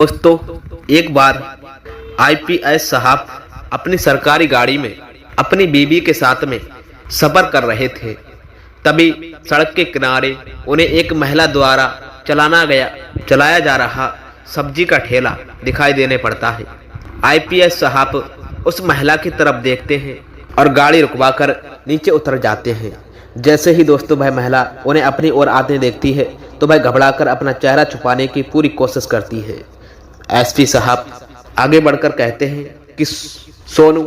दोस्तों, एक बार आईपीएस साहब अपनी सरकारी गाड़ी में अपनी बीवी के साथ में सफर कर रहे थे। तभी सड़क के किनारे उन्हें एक महिला द्वारा चलाया जा रहा सब्जी का ठेला दिखाई देने पड़ता है। आईपीएस साहब उस महिला की तरफ देखते हैं और गाड़ी रुकवाकर नीचे उतर जाते हैं। जैसे ही दोस्तों वह महिला उन्हें अपनी ओर आते देखती है तो वह घबराकर अपना चेहरा छुपाने की पूरी कोशिश करती है। एसपी साहब आगे बढ़कर कहते हैं कि सोनू,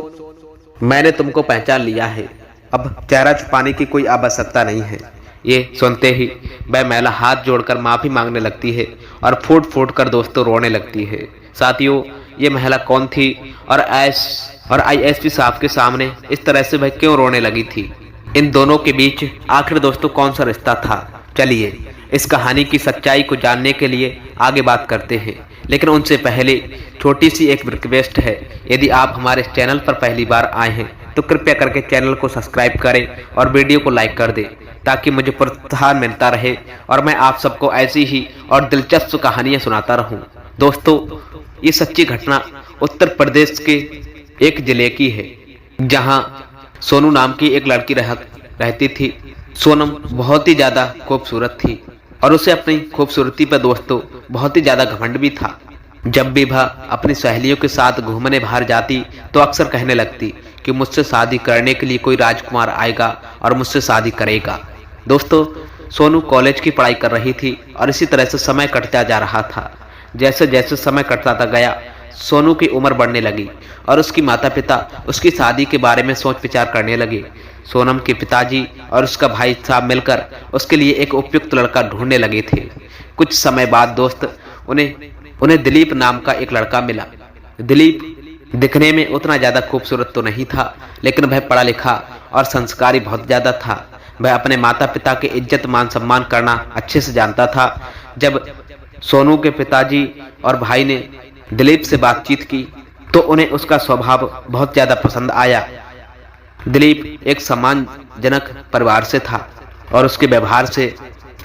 मैंने तुमको पहचान लिया है, अब चेहरा छुपाने की कोई आवश्यकता नहीं है। ये सुनते ही वह महिला हाथ जोड़कर माफी मांगने लगती है और फूट फूट कर दोस्तों रोने लगती है। साथियों, ये महिला कौन थी और आईएसपी साहब के सामने इस तरह से वह क्यों रोने लगी थी? इन दोनों के बीच आखिर दोस्तों कौन सा रिश्ता था? चलिए इस कहानी की सच्चाई को जानने के लिए आगे बात करते हैं, लेकिन उनसे पहले छोटी सी एक रिक्वेस्ट है। यदि आप हमारे चैनल पर पहली बार आए हैं तो कृपया करके चैनल को सब्सक्राइब करें और वीडियो को लाइक कर दें, ताकि मुझे प्रोत्साहन मिलता रहे और मैं आप सबको ऐसी ही और दिलचस्प कहानियां सुनाता रहूं। दोस्तों, ये सच्ची घटना उत्तर प्रदेश के एक जिले की है, जहां सोनू नाम की एक लड़की रहती थी। सोनम बहुत ही ज़्यादा खूबसूरत थी और उसे अपनी खूबसूरती पर दोस्तों बहुत ही ज़्यादा घमंड भी था। जब भी वह अपनी सहेलियों के साथ घूमने बाहर जाती तो अक्सर कहने लगती कि मुझसे शादी करने के लिए कोई राजकुमार आएगा और मुझसे शादी करेगा। दोस्तों, सोनू कॉलेज की पढ़ाई कर रही थी और इसी तरह से समय कटता जा रहा था। जैसे जैसे समय कटता गया, सोनू की उम्र बढ़ने लगी और उसकी माता पिता उसकी शादी के बारे में सोच विचार करने लगे। सोनम के पिताजी और उसका भाई साहब मिलकर उसके लिए एक उपयुक्त लड़का ढूंढने लगे थे। कुछ समय बाद दोस्त उन्हें दिलीप नाम का एक लड़का मिला। दिलीप दिखने में उतना ज़्यादा खूबसूरत तो नहीं था, लेकिन वह पढ़ा लिखा और संस्कारी बहुत ज़्यादा था। वह अपने माता पिता के इज्जत मान सम्मान करना अच्छे से जानता था। जब सोनू के पिताजी और भाई ने दिलीप से बातचीत की तो उन्हें उसका स्वभाव बहुत ज़्यादा पसंद आया। दिलीप एक सम्मानजनक परिवार से था और उसके व्यवहार से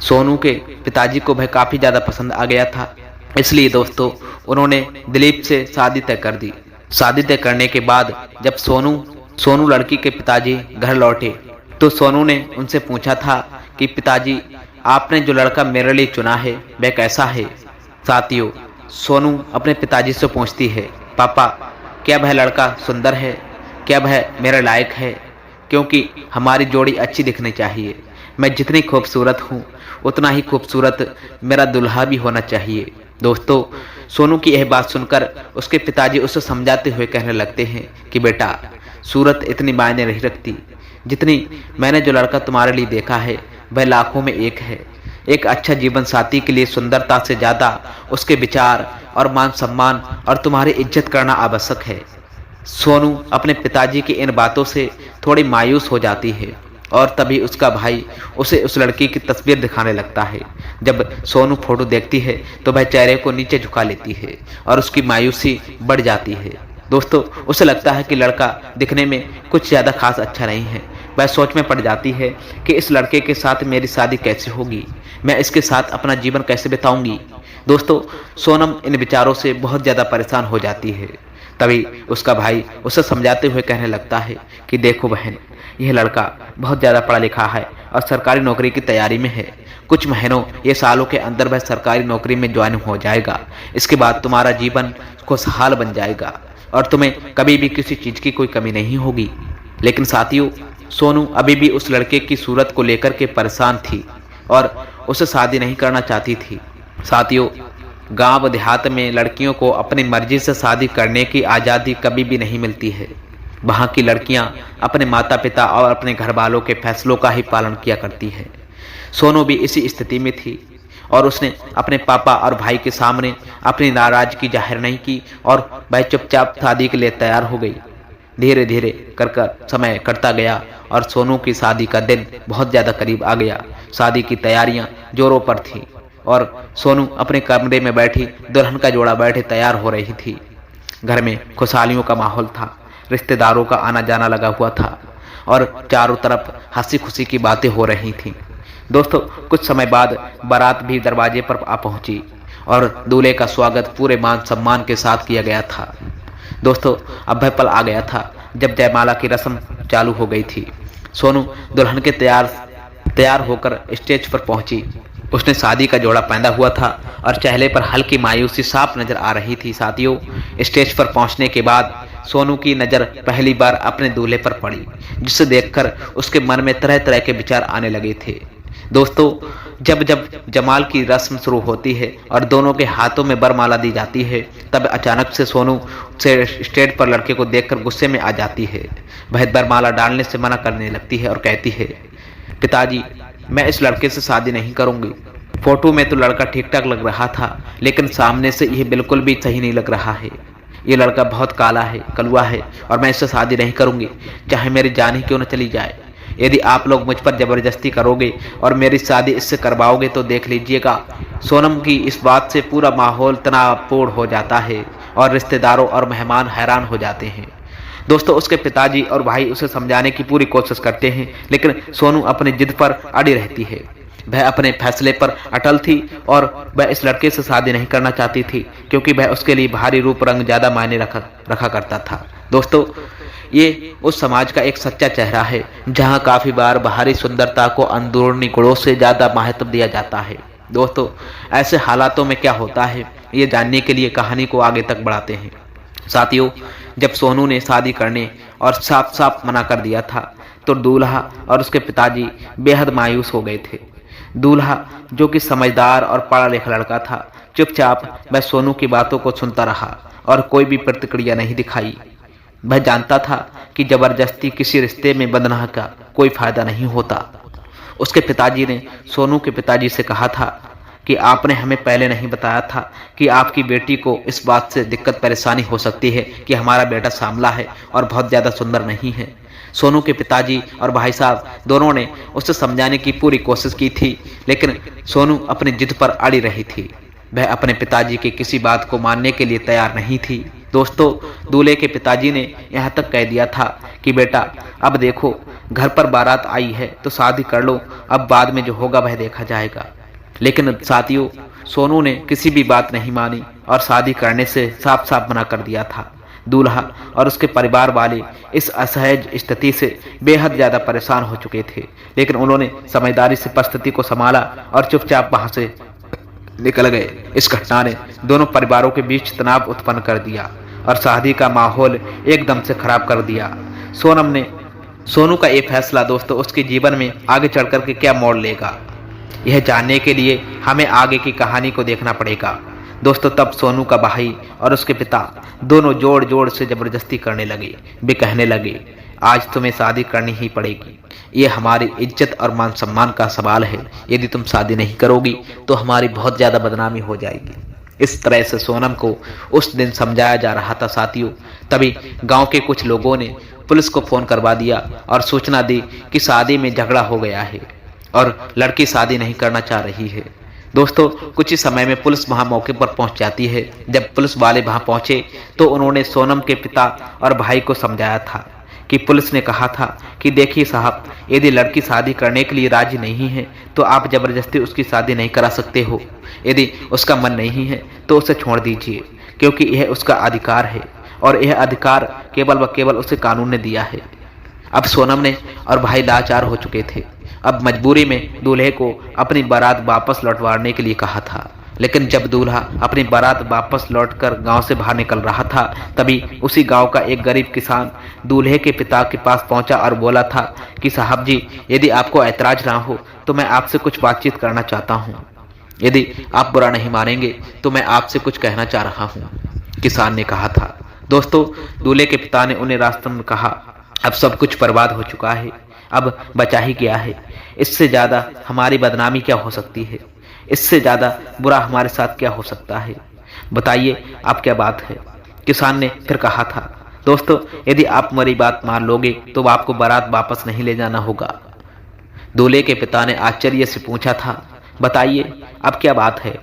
सोनू के पिताजी को वह काफ़ी ज़्यादा पसंद आ गया था। इसलिए दोस्तों उन्होंने दिलीप से शादी तय कर दी। शादी तय करने के बाद जब सोनू लड़की के पिताजी घर लौटे तो सोनू ने उनसे पूछा था कि पिताजी, आपने जो लड़का मेरे लिए चुना है वह कैसा है? साथियों, सोनू अपने पिताजी से पूछती है, पापा, क्या वह लड़का सुंदर है? क्या वह मेरे लायक है? क्योंकि हमारी जोड़ी अच्छी दिखनी चाहिए। मैं जितनी खूबसूरत हूँ उतना ही खूबसूरत मेरा दुल्हा भी होना चाहिए। दोस्तों, सोनू की यह बात सुनकर उसके पिताजी उसे समझाते हुए कहने लगते हैं कि बेटा, सूरत इतनी मायने नहीं रखती। जितनी मैंने जो लड़का तुम्हारे लिए देखा है वह लाखों में एक है। एक अच्छा जीवन साथी के लिए सुंदरता से ज़्यादा उसके विचार और मान सम्मान और तुम्हारी इज्जत करना आवश्यक है। सोनू अपने पिताजी की इन बातों से थोड़ी मायूस हो जाती है और तभी उसका भाई उसे उस लड़की की तस्वीर दिखाने लगता है। जब सोनू फोटो देखती है तो वह चेहरे को नीचे झुका लेती है और उसकी मायूसी बढ़ जाती है। दोस्तों, उसे लगता है कि लड़का दिखने में कुछ ज़्यादा खास अच्छा नहीं है। वह सोच में पड़ जाती है कि इस लड़के के साथ मेरी शादी कैसे होगी, मैं इसके साथ अपना जीवन कैसे बिताऊंगी। दोस्तों, सोनम इन विचारों से बहुत ज़्यादा परेशान हो जाती है। तभी उसका भाई उसे समझाते हुए कहने लगता है कि देखो बहन, यह लड़का बहुत ज़्यादा पढ़ा लिखा है और सरकारी नौकरी की तैयारी में है। कुछ महीनों या सालों के अंदर वह सरकारी नौकरी में ज्वाइन हो जाएगा। इसके बाद तुम्हारा जीवन खुशहाल बन जाएगा और तुम्हें कभी भी किसी चीज़ की कोई कमी नहीं होगी। लेकिन साथियों, सोनू अभी भी उस लड़के की सूरत को लेकर के परेशान थी और उसे शादी नहीं करना चाहती थी। साथियों, गांव देहात में लड़कियों को अपनी मर्जी से शादी करने की आज़ादी कभी भी नहीं मिलती है। वहाँ की लड़कियां अपने माता पिता और अपने घर वालों के फैसलों का ही पालन किया करती है। सोनू भी इसी स्थिति में थी और उसने अपने पापा और भाई के सामने अपनी नाराजगी जाहिर नहीं की और वह चुपचाप शादी के लिए तैयार हो गई। धीरे धीरे कर समय कटता गया और सोनू की शादी का दिन बहुत ज़्यादा करीब आ गया। शादी की तैयारियां जोरों पर थी और सोनू अपने कमरे में बैठी दुल्हन का जोड़ा बैठे तैयार हो रही थी। घर में खुशहालियों का माहौल था, रिश्तेदारों का आना जाना लगा हुआ था और चारों तरफ हंसी खुशी की बातें हो रही थीं। दोस्तों, कुछ समय बाद बारात भी दरवाजे पर आ पहुंची और दूल्हे का स्वागत पूरे मान सम्मान के साथ किया गया था। दोस्तों, अब वह पल आ गया था जब जयमाला की रस्म चालू हो गई थी। सोनू दुल्हन के तैयार होकर स्टेज पर पहुंची। उसने शादी का जोड़ा पहना हुआ था और चेहरे पर हल्की मायूसी साफ नजर आ रही थी। साथियों, स्टेज पर पहुंचने के बाद सोनू की नज़र पहली बार अपने दूल्हे पर पड़ी, जिसे देखकर उसके मन में तरह तरह के विचार आने लगे थे। दोस्तों, जब जब जमाल की रस्म शुरू होती है और दोनों के हाथों में वरमाला दी जाती है, तब अचानक से सोनू से स्टेज पर लड़के को देखकर गुस्से में आ जाती है। वह वरमाला डालने से मना करने लगती है और कहती है, पिताजी, मैं इस लड़के से शादी नहीं करूंगी। फोटो में तो लड़का ठीक ठाक लग रहा था, लेकिन सामने से यह बिल्कुल भी सही नहीं लग रहा है। ये लड़का बहुत काला है, कलुआ है और मैं इससे शादी नहीं करूंगी, चाहे मेरी जान ही क्यों न चली जाए। यदि आप लोग मुझ पर जबरदस्ती करोगे और मेरी शादी इससे करवाओगे तो देख लीजिएगा, सोनम की इस बात से पूरा माहौल तनावपूर्ण हो जाता है और रिश्तेदारों और मेहमान हैरान हो जाते हैं। दोस्तों, उसके पिताजी और भाई उसे समझाने की पूरी कोशिश करते हैं, लेकिन सोनू अपनी जिद पर अड़ी रहती है। वह अपने फैसले पर अटल थी और वह इस लड़के से शादी नहीं करना चाहती थी, क्योंकि वह उसके लिए बाहरी रूप रंग ज्यादा मायने रखा करता था। दोस्तों, ये उस समाज का एक सच्चा चेहरा है जहां काफी बार बाहरी सुंदरता को अंदरूनी गुणों से ज्यादा महत्व दिया जाता है। दोस्तों, ऐसे हालातों में क्या होता है, ये जानने के लिए कहानी को आगे तक बढ़ाते हैं। साथियों, जब सोनू ने शादी करने और साफ साफ मना कर दिया था, तो दूल्हा और उसके पिताजी बेहद मायूस हो गए थे। दूल्हा, जो कि समझदार और पढ़ा लिखा लड़का था, चुपचाप वह सोनू की बातों को सुनता रहा और कोई भी प्रतिक्रिया नहीं दिखाई। वह जानता था कि जबरदस्ती किसी रिश्ते में बंधना का कोई फायदा नहीं होता। उसके पिताजी ने सोनू के पिताजी से कहा था कि आपने हमें पहले नहीं बताया था कि आपकी बेटी को इस बात से दिक्कत परेशानी हो सकती है कि हमारा बेटा सांवला है और बहुत ज़्यादा सुंदर नहीं है। सोनू के पिताजी और भाई साहब दोनों ने उसे समझाने की पूरी कोशिश की थी, लेकिन सोनू अपनी जिद पर अड़ी रही थी। वह अपने पिताजी की किसी बात को मानने के लिए तैयार नहीं थी। दोस्तों, दूल्हे के पिताजी ने यहाँ तक कह दिया था कि बेटा, अब देखो, घर पर बारात आई है तो शादी कर लो, अब बाद में जो होगा वह देखा जाएगा। लेकिन साथियों, सोनू ने किसी भी बात नहीं मानी और शादी करने से साफ साफ मना कर दिया था। दूल्हा और उसके परिवार वाले इस असहज स्थिति से बेहद ज्यादा परेशान हो चुके थे, लेकिन उन्होंने समझदारी से परिस्थिति को संभाला और चुपचाप वहां से निकल गए। इस घटना ने दोनों परिवारों के बीच तनाव उत्पन्न कर दिया और शादी का माहौल एकदम से खराब कर दिया। सोनू का ये फैसला दोस्तों उसके जीवन में आगे चढ़कर के क्या मोड़ लेगा, यह जानने के लिए हमें आगे की कहानी को देखना पड़ेगा। दोस्तों, तब सोनू का भाई और उसके पिता दोनों जोड़ जोड़ से जबरदस्ती करने लगे। वे कहने लगे, आज तुम्हें शादी करनी ही पड़ेगी, ये हमारी इज्जत और मान सम्मान का सवाल है। यदि तुम शादी नहीं करोगी तो हमारी बहुत ज़्यादा बदनामी हो जाएगी। इस तरह से सोनम को उस दिन समझाया जा रहा था। साथियों, तभी गांव के कुछ लोगों ने पुलिस को फोन करवा दिया और सूचना दी कि शादी में झगड़ा हो गया है और लड़की शादी नहीं करना चाह रही है। दोस्तों, कुछ ही समय में पुलिस वहां मौके पर पहुंच जाती है। जब पुलिस वाले वहां पहुंचे तो उन्होंने सोनम के पिता और भाई को समझाया था कि पुलिस ने कहा था कि देखिए साहब, यदि लड़की शादी करने के लिए राजी नहीं है तो आप जबरदस्ती उसकी शादी नहीं करा सकते हो। यदि उसका मन नहीं है तो उसे छोड़ दीजिए, क्योंकि यह उसका अधिकार है और यह अधिकार केवल व केवल उसे कानून ने दिया है। अब सोनम ने और भाई लाचार हो चुके थे। अब मजबूरी में दूल्हे को अपनी बारात वापस लौटवाने के लिए कहा था, लेकिन जब दूल्हा अपनी बारात वापस लौटकर गांव से बाहर निकल रहा था, तभी उसी गांव का एक गरीब किसान दूल्हे के पिता के पास पहुंचा और बोला था कि साहब जी, यदि आपको ऐतराज ना हो तो मैं आपसे कुछ बातचीत करना चाहता हूं। यदि आप बुरा नहीं मानेंगे तो मैं आपसे कुछ कहना चाह रहा हूं, किसान ने कहा था। दोस्तों, दूल्हे के पिता ने उन्हें रास्ते में कहा, अब सब कुछ बर्बाद हो चुका है, अब बचा ही गया है। इससे ज्यादा हमारी बदनामी क्या हो सकती है, इससे ज्यादा बुरा हमारे साथ क्या हो सकता है, बताइए आप क्या बात है, किसान ने फिर कहा था। दोस्तों, यदि आप मेरी बात मान लोगे तो आपको बारात वापस नहीं ले जाना होगा। दूल्हे के पिता ने आश्चर्य से पूछा था, बताइए अब क्या बात है।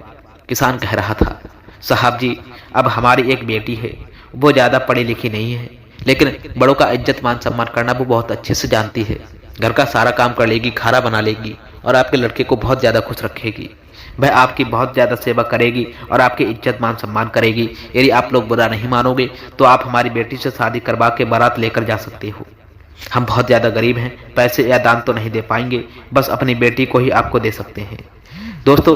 किसान कह रहा था, साहब जी, अब हमारी एक बेटी है, वो ज्यादा पढ़ी लिखी नहीं है, लेकिन बड़ों का इज्जत मान सम्मान करना वो बहुत अच्छे से जानती है। घर का सारा काम कर लेगी, खाना बना लेगी और आपके लड़के को बहुत ज्यादा खुश रखेगी। वह आपकी बहुत ज़्यादा सेवा करेगी और आपकी इज्जत मान सम्मान करेगी। यदि आप लोग बुरा नहीं मानोगे तो आप हमारी बेटी से शादी करवा के बारात लेकर जा सकते हो। हम बहुत ज़्यादा गरीब हैं, पैसे या दान तो नहीं दे पाएंगे, बस अपनी बेटी को ही आपको दे सकते हैं। दोस्तों,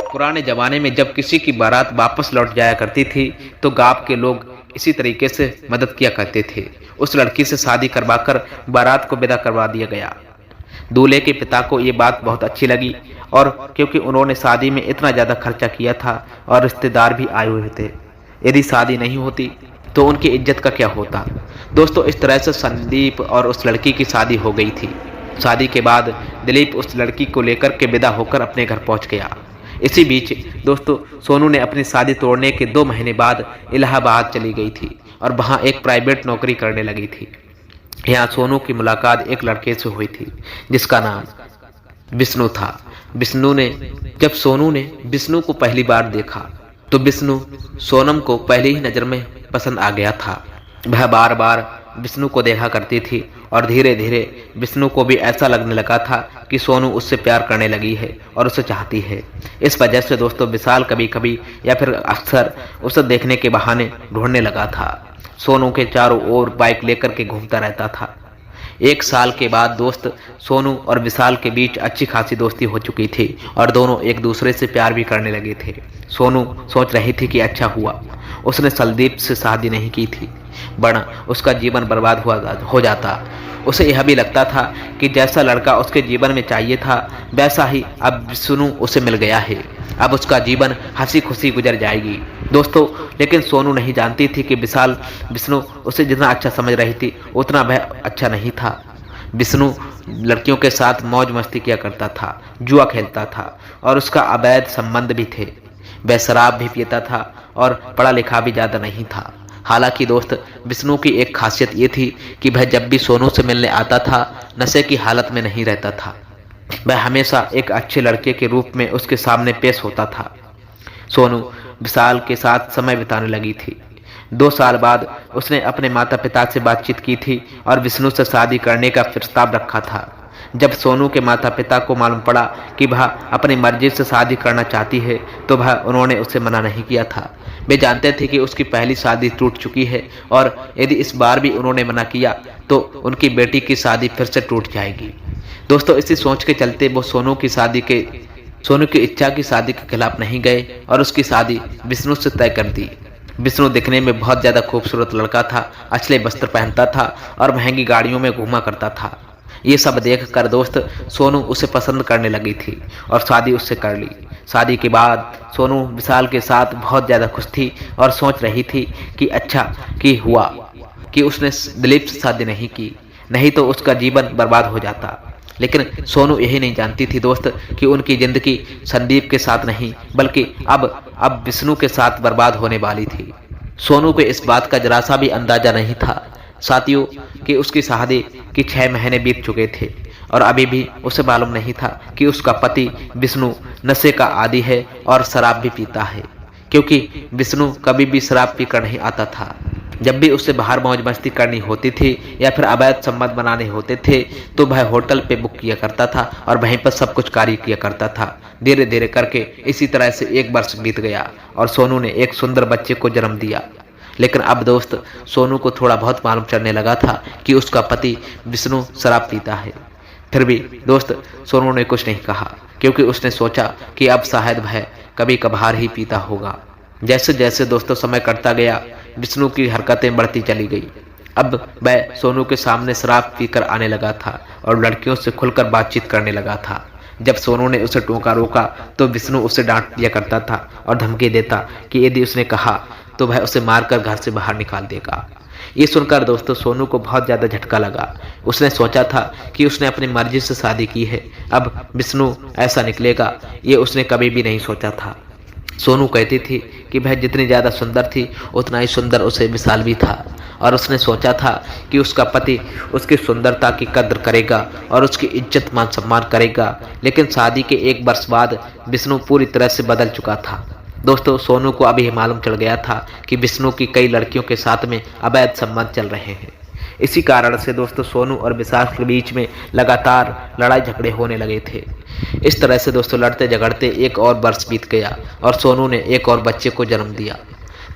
पुराने ज़माने में जब किसी की बारात वापस लौट जाया करती थी तो गांव के लोग इसी तरीके से मदद किया करते थे। उस लड़की से शादी करवाकर बारात को विदा करवा दिया गया। दूल्हे के पिता को ये बात बहुत अच्छी लगी, और क्योंकि उन्होंने शादी में इतना ज़्यादा खर्चा किया था और रिश्तेदार भी आए हुए थे, यदि शादी नहीं होती तो उनकी इज्जत का क्या होता। दोस्तों, इस तरह से संदीप और उस लड़की की शादी हो गई थी। शादी के बाद दिलीप उस लड़की को लेकर के विदा होकर अपने घर पहुंच गया। इसी बीच दोस्तों, सोनू ने अपनी शादी तोड़ने के 2 महीने बाद इलाहाबाद चली गई थी और वहां एक प्राइवेट नौकरी करने लगी थी। यहाँ सोनू की मुलाकात एक लड़के से हुई थी जिसका नाम विष्णु था। जब सोनू ने विष्णु को पहली बार देखा तो विष्णु सोनम को पहली ही नज़र में पसंद आ गया था। वह बार बार विष्णु को देखा करती थी और धीरे धीरे विष्णु को भी ऐसा लगने लगा था कि सोनू उससे प्यार करने लगी है और उसे चाहती है। इस वजह से दोस्तों, विशाल कभी कभी या फिर अक्सर उसे देखने के बहाने ढूंढने लगा था। सोनू के चारों ओर बाइक लेकर के घूमता रहता था। 1 साल के बाद दोस्त, सोनू और विशाल के बीच अच्छी खासी दोस्ती हो चुकी थी और दोनों एक दूसरे से प्यार भी करने लगे थे। सोनू सोच रही थी कि अच्छा हुआ उसने संदीप से शादी नहीं की थी, वरना उसका जीवन बर्बाद हो जाता। उसे यह भी लगता था कि जैसा लड़का उसके जीवन में चाहिए था वैसा ही अब विष्णु उसे मिल गया है। अब उसका जीवन हंसी खुशी गुजर जाएगी। दोस्तों, लेकिन सोनू नहीं जानती थी कि विष्णु उसे जितना अच्छा समझ रही थी उतना वह अच्छा नहीं था। विष्णु लड़कियों के साथ मौज मस्ती किया करता था, जुआ खेलता था और उसका अवैध संबंध भी थे। वह शराब भी पीता था और पढ़ा लिखा भी ज़्यादा नहीं था। हालांकि दोस्त, विष्णु की एक खासियत ये थी कि वह जब भी सोनू से मिलने आता था नशे की हालत में नहीं रहता था। वह हमेशा एक अच्छे लड़के के रूप में उसके सामने पेश होता था। सोनू विशाल के साथ समय बिताने लगी थी। 2 साल बाद उसने अपने माता पिता से बातचीत की थी और विष्णु से शादी करने का प्रस्ताव रखा था। जब सोनू के माता पिता को मालूम पड़ा कि वह अपनी मर्जी से शादी करना चाहती है तो उन्होंने उसे मना नहीं किया था। वे जानते थे कि उसकी पहली शादी टूट चुकी है और यदि इस बार भी उन्होंने मना किया तो उनकी बेटी की शादी फिर से टूट जाएगी। दोस्तों, इसी सोच के चलते वो सोनू की इच्छा की शादी के खिलाफ नहीं गए और उसकी शादी विष्णु से तय कर दी। विष्णु दिखने में बहुत ज़्यादा खूबसूरत लड़का था, अच्छे वस्त्र पहनता था और महंगी गाड़ियों में घूमा करता था। ये सब देखकर दोस्त, सोनू उसे पसंद करने लगी थी और शादी उससे कर ली। शादी के बाद सोनू विशाल के साथ बहुत ज़्यादा खुश थी और सोच रही थी कि अच्छा कि हुआ कि उसने दिलीप से शादी नहीं की, नहीं तो उसका जीवन बर्बाद हो जाता। लेकिन सोनू यही नहीं जानती थी दोस्त कि उनकी ज़िंदगी संदीप के साथ नहीं बल्कि अब विष्णु के साथ बर्बाद होने वाली थी। सोनू को इस बात का जरा सा भी अंदाजा नहीं था साथियों कि उसकी शादी के 6 महीने बीत चुके थे और अभी भी उसे मालूम नहीं था कि उसका पति विष्णु नशे का आदी है और शराब भी पीता है, क्योंकि विष्णु कभी भी शराब पीकर नहीं आता था। जब भी उसे बाहर मौज मस्ती करनी होती थी या फिर अवैध संबंध बनाने होते थे तो वह होटल पे बुक किया करता था और वहीं पर सब कुछ कार्य किया करता था। धीरे धीरे करके इसी तरह से 1 वर्ष बीत गया और सोनू ने एक सुंदर बच्चे को जन्म दिया। लेकिन अब दोस्त, सोनू को थोड़ा बहुत मालूम चलने लगा था कि उसका पति विष्णु शराब पीता है। फिर भी दोस्त, सोनू ने कुछ नहीं कहा, क्योंकि उसने सोचा कि अब शायद वह कभी कभार ही पीता होगा। जैसे जैसे दोस्तों समय कटता गया, विष्णु की हरकतें बढ़ती चली गई। अब वह सोनू के सामने शराब पीकर आने लगा था और लड़कियों से खुलकर बातचीत करने लगा था। जब सोनू ने उसे टोका रोका तो विष्णु उसे डांट दिया करता था और धमकी देता कि यदि उसने कहा तो वह उसे मारकर घर से बाहर निकाल देगा। ये सुनकर दोस्तों, सोनू को बहुत ज़्यादा झटका लगा। उसने सोचा था कि उसने अपनी मर्जी से शादी की है, अब विष्णु ऐसा निकलेगा, ये उसने कभी भी नहीं सोचा था। सोनू कहती थी कि वह जितनी ज़्यादा सुंदर थी उतना ही सुंदर उसे विशाल भी था और उसने सोचा था कि उसका पति उसकी सुंदरता की कद्र करेगा और उसकी इज्जत मान सम्मान करेगा। लेकिन शादी के 1 वर्ष बाद विष्णु पूरी तरह से बदल चुका था। दोस्तों, सोनू को अभी मालूम चल गया था कि विष्णु की कई लड़कियों के साथ में अवैध संबंध चल रहे हैं। इसी कारण से दोस्तों सोनू और विशाल के बीच में लगातार लड़ाई झगड़े होने लगे थे। इस तरह से दोस्तों लड़ते झगड़ते एक और वर्ष बीत गया और सोनू ने एक और बच्चे को जन्म दिया।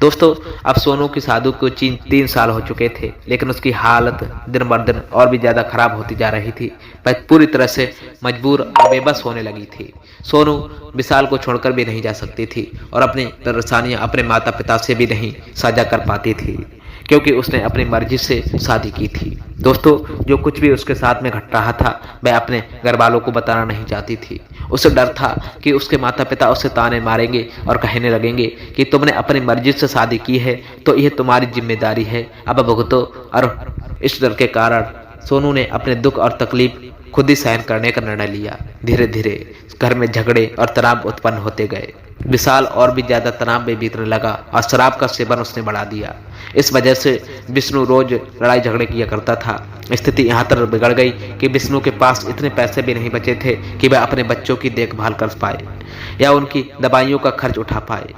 दोस्तों अब सोनू की शादी को 3 साल हो चुके थे, लेकिन उसकी हालत दिन ब दिन और भी ज़्यादा खराब होती जा रही थी। वह पूरी तरह से मजबूर और बेबस होने लगी थी। सोनू विशाल को छोड़कर भी नहीं जा सकती थी और अपनी परेशानियां अपने माता पिता से भी नहीं साझा कर पाती थी, क्योंकि उसने अपनी मर्जी से शादी की थी। दोस्तों जो कुछ भी उसके साथ में घट रहा था वह अपने घर वालों को बताना नहीं चाहती थी। उसे डर था कि उसके माता पिता उसे ताने मारेंगे और कहने लगेंगे कि तुमने अपनी मर्जी से शादी की है तो यह तुम्हारी जिम्मेदारी है, अब भुगतो। और इस डर के कारण सोनू ने अपने दुख और तकलीफ खुद ही सहन करने का निर्णय लिया। धीरे धीरे घर में झगड़े और तनाव उत्पन्न होते गए। विशाल और भी ज्यादा तनाव में बीतने लगा और शराब का सेवन उसने बढ़ा दिया। इस वजह से विष्णु रोज लड़ाई झगड़े किया करता था। स्थिति यहाँ तक बिगड़ गई कि विष्णु के पास इतने पैसे भी नहीं बचे थे कि वह अपने बच्चों की देखभाल कर पाए या उनकी दवाइयों का खर्च उठा पाए।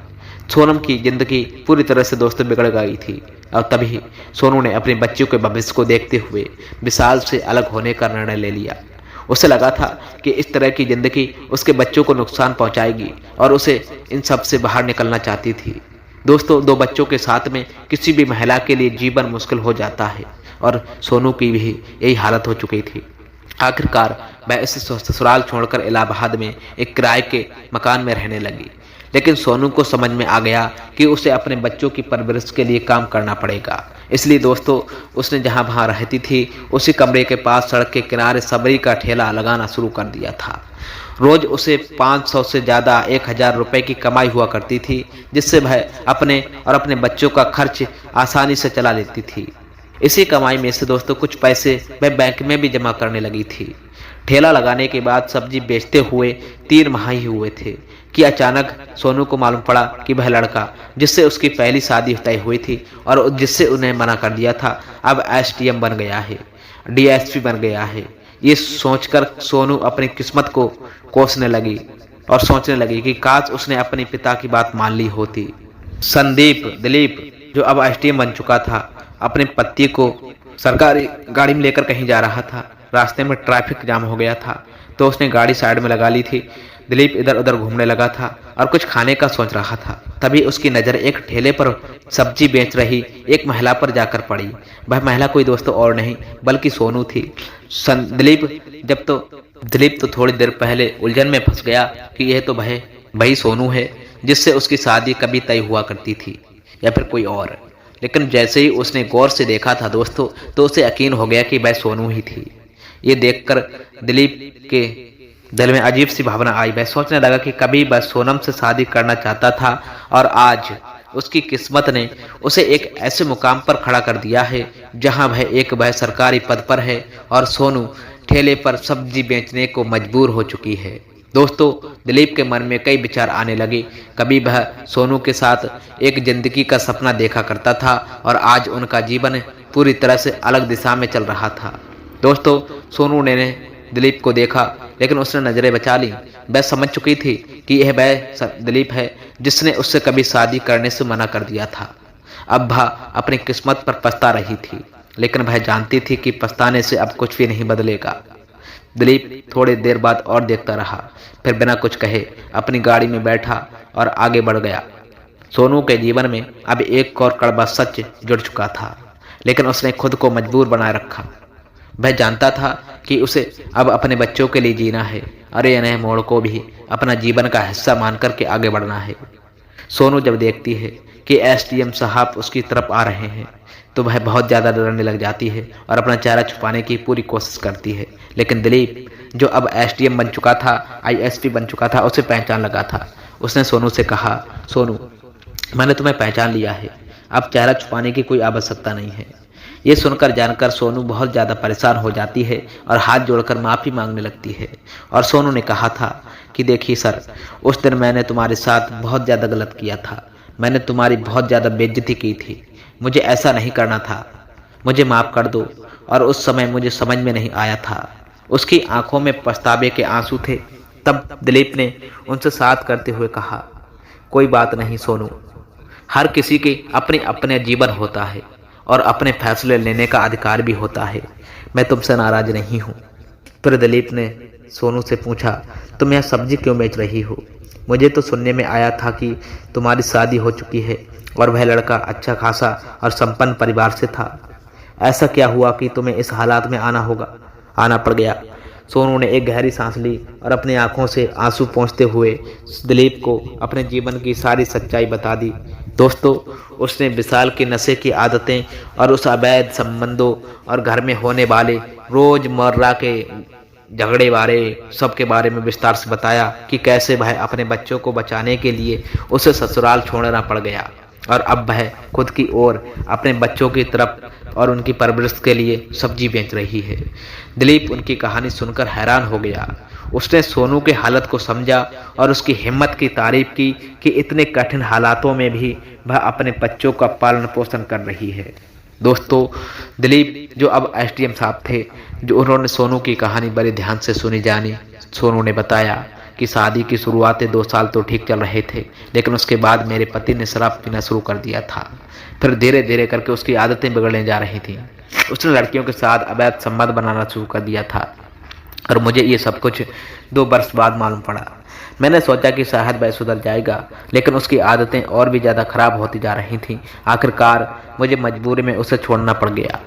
सोनम की जिंदगी पूरी तरह से दोस्तों बिगड़ गई थी और तभी सोनू ने अपने बच्चों के भविष्य को देखते हुए विशाल से अलग होने का निर्णय ले लिया। उसे लगा था कि इस तरह की जिंदगी उसके बच्चों को नुकसान पहुंचाएगी और उसे इन सब से बाहर निकलना चाहती थी। दोस्तों 2 बच्चों के साथ में किसी भी महिला के लिए जीवन मुश्किल हो जाता है और सोनू की भी यही हालत हो चुकी थी। आखिरकार वह इसे ससुराल छोड़कर इलाहाबाद में एक किराए के मकान में रहने लगी। लेकिन सोनू को समझ में आ गया कि उसे अपने बच्चों की परवरिश के लिए काम करना पड़ेगा। इसलिए दोस्तों उसने जहां वहां रहती थी उसी कमरे के पास सड़क के किनारे सबरी का ठेला लगाना शुरू कर दिया था। रोज उसे 500 से ज़्यादा 1000 रुपए की कमाई हुआ करती थी, जिससे वह अपने और अपने बच्चों का खर्च आसानी से चला लेती थी। इसी कमाई में से दोस्तों कुछ पैसे वह बैंक में भी जमा करने लगी थी। ठेला लगाने के बाद सब्जी बेचते हुए 3 माह ही हुए थे कि अचानक सोनू को मालूम पड़ा कि वह लड़का जिससे उसकी पहली शादी तय हुई थी और जिससे उन्हें मना कर दिया था अब एसडीएम बन गया है, डीएसपी बन गया है। ये सोचकर सोनू अपनी किस्मत को कोसने लगी और सोचने लगी कि काश उसने अपने पिता की बात मान ली होती। दिलीप जो अब एसडीएम बन चुका था, अपने पति को सरकारी गाड़ी में लेकर कहीं जा रहा था। रास्ते में ट्रैफिक जाम हो गया था तो उसने गाड़ी साइड में लगा ली थी। दिलीप इधर उधर घूमने लगा था और कुछ खाने का सोच रहा था। तभी उसकी नज़र एक ठेले पर सब्जी बेच रही एक महिला पर जाकर पड़ी। वह महिला कोई दोस्तों और नहीं बल्कि सोनू थी। दिलीप तो थोड़ी देर पहले उलझन में फंस गया कि यह तो वही सोनू है जिससे उसकी शादी कभी तय हुआ करती थी या फिर कोई और। लेकिन जैसे ही उसने गौर से देखा था दोस्तों तो उसे यकीन हो गया कि वह सोनू ही थी। ये देखकर दिलीप के दिल में अजीब सी भावना आई। वह सोचने लगा कि कभी वह सोनम से शादी करना चाहता था और आज उसकी किस्मत ने उसे एक ऐसे मुकाम पर खड़ा कर दिया है जहां वह सरकारी पद पर है और सोनू ठेले पर सब्जी बेचने को मजबूर हो चुकी है। दोस्तों दिलीप के मन में कई विचार आने लगे। कभी वह सोनू के साथ एक जिंदगी का सपना देखा करता था और आज उनका जीवन पूरी तरह से अलग दिशा में चल रहा था। दोस्तों सोनू ने दिलीप को देखा लेकिन उसने नजरें बचा ली। वह समझ चुकी थी कि यह वह दिलीप है जिसने उससे कभी शादी करने से मना कर दिया था। अब वह अपनी किस्मत पर पछता रही थी, लेकिन वह जानती थी कि पछताने से अब कुछ भी नहीं बदलेगा। दिलीप थोड़ी देर बाद और देखता रहा, फिर बिना कुछ कहे अपनी गाड़ी में बैठा और आगे बढ़ गया। सोनू के जीवन में अब एक और कड़वा सच जुड़ चुका था, लेकिन उसने खुद को मजबूर बनाए रखा। वह जानता था कि उसे अब अपने बच्चों के लिए जीना है और ये नए मोड़ को भी अपना जीवन का हिस्सा मानकर के आगे बढ़ना है। सोनू जब देखती है कि एसडीएम साहब उसकी तरफ आ रहे हैं तो वह बहुत ज़्यादा डरने लग जाती है और अपना चेहरा छुपाने की पूरी कोशिश करती है। लेकिन दिलीप जो अब एसडीएम बन चुका था, आईएसपी बन चुका था, उसे पहचान लगा था। उसने सोनू से कहा, सोनू मैंने तुम्हें पहचान लिया है, अब चेहरा छुपाने की कोई आवश्यकता नहीं है। ये सुनकर जानकर सोनू बहुत ज़्यादा परेशान हो जाती है और हाथ जोड़कर माफ़ी मांगने लगती है। और सोनू ने कहा था कि देखिए सर, उस दिन मैंने तुम्हारे साथ बहुत ज़्यादा गलत किया था, मैंने तुम्हारी बहुत ज़्यादा बेइज्जती की थी, मुझे ऐसा नहीं करना था, मुझे माफ़ कर दो। और उस समय मुझे समझ में नहीं आया था। उसकी आंखों में पछतावे के आंसू थे। तब दिलीप ने उनसे साथ करते हुए कहा, कोई बात नहीं सोनू, हर किसी के अपने अपने जीवन होता है और अपने फैसले लेने का अधिकार भी होता है। मैं तुमसे नाराज नहीं हूँ। फिर दिलीप ने सोनू से पूछा, तुम यह सब्जी क्यों बेच रही हो? मुझे तो सुनने में आया था कि तुम्हारी शादी हो चुकी है और वह लड़का अच्छा खासा और संपन्न परिवार से था। ऐसा क्या हुआ कि तुम्हें इस हालात में आना पड़ गया? सोनू ने एक गहरी सांस ली और अपनी आंखों से आंसू पोंछते हुए दिलीप को अपने जीवन की सारी सच्चाई बता दी। दोस्तों, उसने विशाल की नशे की आदतें और उस अवैध संबंधों और घर में होने वाले रोजमर्रा के झगड़े सबके बारे में विस्तार से बताया कि कैसे वह अपने बच्चों को बचाने के लिए उसे ससुराल छोड़ना पड़ गया और अब वह खुद की ओर अपने बच्चों की तरफ और उनकी परवरिश के लिए सब्जी बेच रही है। दिलीप उनकी कहानी सुनकर हैरान हो गया। उसने सोनू के हालत को समझा और उसकी हिम्मत की तारीफ की कि इतने कठिन हालातों में भी वह अपने बच्चों का पालन पोषण कर रही है। दोस्तों, दिलीप जो अब एसडीएम साहब थे, जो उन्होंने सोनू की कहानी बड़े ध्यान से सुनी जानी। सोनू ने बताया कि शादी की शुरुआती 2 साल तो ठीक चल रहे थे, लेकिन उसके बाद मेरे पति ने शराब पीना शुरू कर दिया था। फिर धीरे धीरे करके उसकी आदतें बिगड़ने जा रही थी। उसने लड़कियों के साथ अवैध संबंध बनाना शुरू कर दिया था और मुझे ये सब कुछ 2 वर्ष बाद मालूम पड़ा। मैंने सोचा कि शायद वह सुधर जाएगा, लेकिन उसकी आदतें और भी ज़्यादा खराब होती जा रही थीं। आखिरकार मुझे मजबूरी में उसे छोड़ना पड़ गया।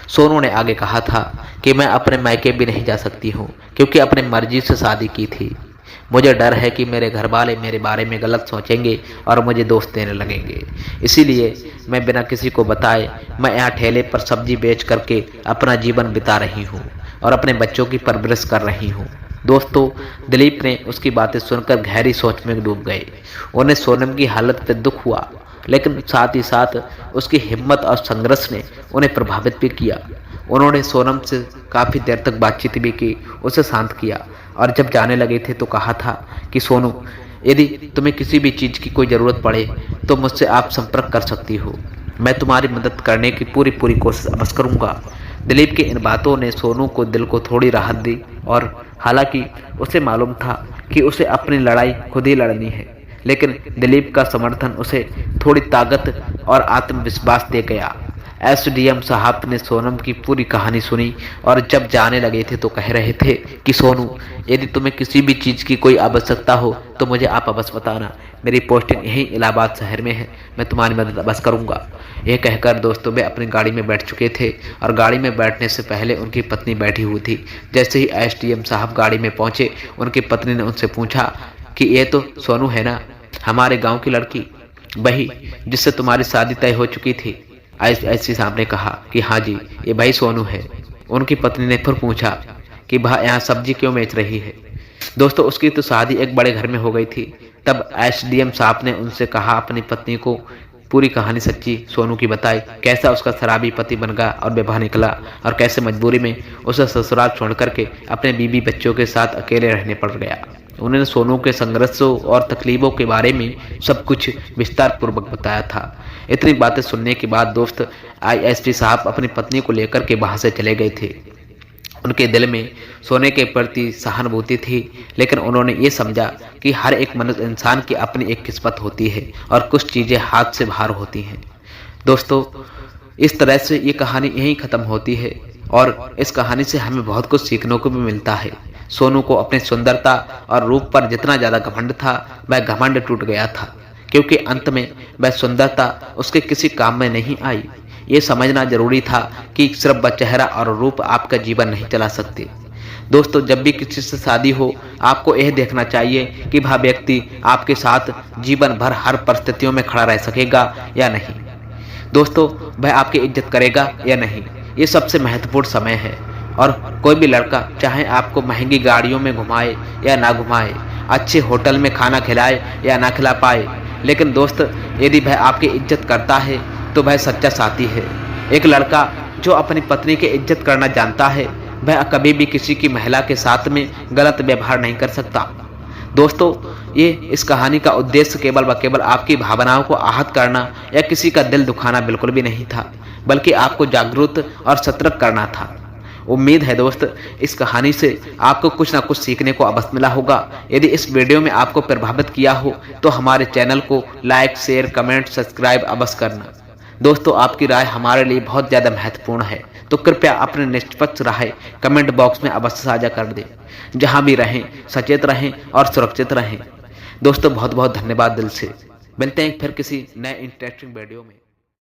सोनू ने आगे कहा था कि मैं अपने मायके भी नहीं जा सकती हूँ क्योंकि अपनी मर्जी से शादी की थी। मुझे डर है कि मेरे घर वाले मेरे बारे में गलत सोचेंगे और मुझे दोस्त देने लगेंगे। इसीलिए मैं बिना किसी को बताए मैं यहाँ ठेले पर सब्जी बेच करके अपना जीवन बिता रही हूँ और अपने बच्चों की परवरिश कर रही हूँ। दोस्तों, दिलीप ने उसकी बातें सुनकर गहरी सोच में डूब गए। उन्हें सोनम की हालत पर दुख हुआ, लेकिन साथ ही साथ उसकी हिम्मत और संघर्ष ने उन्हें प्रभावित भी किया। उन्होंने सोनम से काफ़ी देर तक बातचीत भी की, उसे शांत किया और जब जाने लगे थे तो कहा था कि सोनू, यदि तुम्हें किसी भी चीज़ की कोई ज़रूरत पड़े तो मुझसे आप संपर्क कर सकती हो। मैं तुम्हारी मदद करने की पूरी कोशिश अवश्य करूँगा। दिलीप की इन बातों ने सोनू को दिल को थोड़ी राहत दी और हालांकि उसे मालूम था कि उसे अपनी लड़ाई खुद ही लड़नी है, लेकिन दिलीप का समर्थन उसे थोड़ी ताकत और आत्मविश्वास दे गया। एसडीएम साहब ने सोनम की पूरी कहानी सुनी और जब जाने लगे थे तो कह रहे थे कि सोनू, यदि तुम्हें किसी भी चीज़ की कोई आवश्यकता हो तो मुझे आप अवश्य बताना। मेरी पोस्टिंग यहीं इलाहाबाद शहर में है, मैं तुम्हारी मदद अवश्य करूँगा। यह कहकर दोस्तों वे अपनी गाड़ी में बैठ चुके थे और गाड़ी में बैठने से पहले उनकी पत्नी बैठी हुई थी। जैसे ही एसडीएम साहब गाड़ी में पहुँचे, उनकी पत्नी ने उनसे पूछा कि ये तो सोनू है ना, हमारे गाँव की लड़की, वही जिससे तुम्हारी शादी तय हो चुकी थी? एसडीएम साहब ने कहा कि हाँ जी, ये भाई सोनू है। उनकी पत्नी ने फिर पूछा कि भाई यहाँ सब्जी क्यों बेच रही है? दोस्तों, उसकी तो शादी एक बड़े घर में हो गई थी। तब एसडीएम साहब ने उनसे कहा, अपनी पत्नी को पूरी कहानी सच्ची सोनू की बताई, कैसा उसका शराबी पति बन गया और बेवाह निकला और कैसे मजबूरी में उसे ससुराल छोड़ करके अपने बीवी बच्चों के साथ अकेले रहने पड़ गया। उन्होंने सोनू के संघर्षों और तकलीफों के बारे में सब कुछ विस्तार पूर्वक बताया था। इतनी बातें सुनने के बाद दोस्त आईएसडी साहब अपनी पत्नी को लेकर के वहां से चले गए थे। उनके दिल में सोने के प्रति सहानुभूति थी, लेकिन उन्होंने ये समझा कि हर एक मनुष्य इंसान की अपनी एक किस्मत होती है और कुछ चीज़ें हाथ से बाहर होती हैं। दोस्तों, इस तरह से ये कहानी यहीं ख़त्म होती है और इस कहानी से हमें बहुत कुछ सीखने को भी मिलता है। सोनू को अपनी सुंदरता और रूप पर जितना ज़्यादा घमंड था, वह घमंड टूट गया था, क्योंकि अंत में वह सुंदरता उसके किसी काम में नहीं आई। ये समझना जरूरी था कि सिर्फ चेहरा और रूप आपका जीवन नहीं चला सकते। दोस्तों, जब भी किसी से शादी हो, आपको यह देखना चाहिए कि वह व्यक्ति आपके साथ जीवन भर हर परिस्थितियों में खड़ा रह सकेगा या नहीं। दोस्तों, वह आपकी इज्जत करेगा या नहीं, ये सबसे महत्वपूर्ण समय है। और कोई भी लड़का चाहे आपको महंगी गाड़ियों में घुमाए या ना घुमाए, अच्छे होटल में खाना खिलाए या ना खिला पाए, लेकिन दोस्त यदि वह आपकी इज्जत करता है तो वह सच्चा साथी है। एक लड़का जो अपनी पत्नी की इज्जत करना जानता है, वह कभी भी किसी की महिला के साथ में गलत व्यवहार नहीं कर सकता। दोस्तों, ये इस कहानी का उद्देश्य केवल व केवल आपकी भावनाओं को आहत करना या किसी का दिल दुखाना बिल्कुल भी नहीं था, बल्कि आपको जागरूक और सतर्क करना था। उम्मीद है दोस्त, इस कहानी से आपको कुछ ना कुछ सीखने को अवश्य मिला होगा। यदि इस वीडियो में आपको प्रभावित किया हो तो हमारे चैनल को लाइक, शेयर, कमेंट, सब्सक्राइब अवश्य करना। दोस्तों, आपकी राय हमारे लिए बहुत ज़्यादा महत्वपूर्ण है, तो कृपया अपने निष्पक्ष राय कमेंट बॉक्स में अवश्य साझा कर दें। जहां भी रहें, सचेत रहें और सुरक्षित रहें। दोस्तों, बहुत बहुत धन्यवाद दिल से। मिलते हैं फिर किसी नए इंटरेस्टिंग वीडियो में।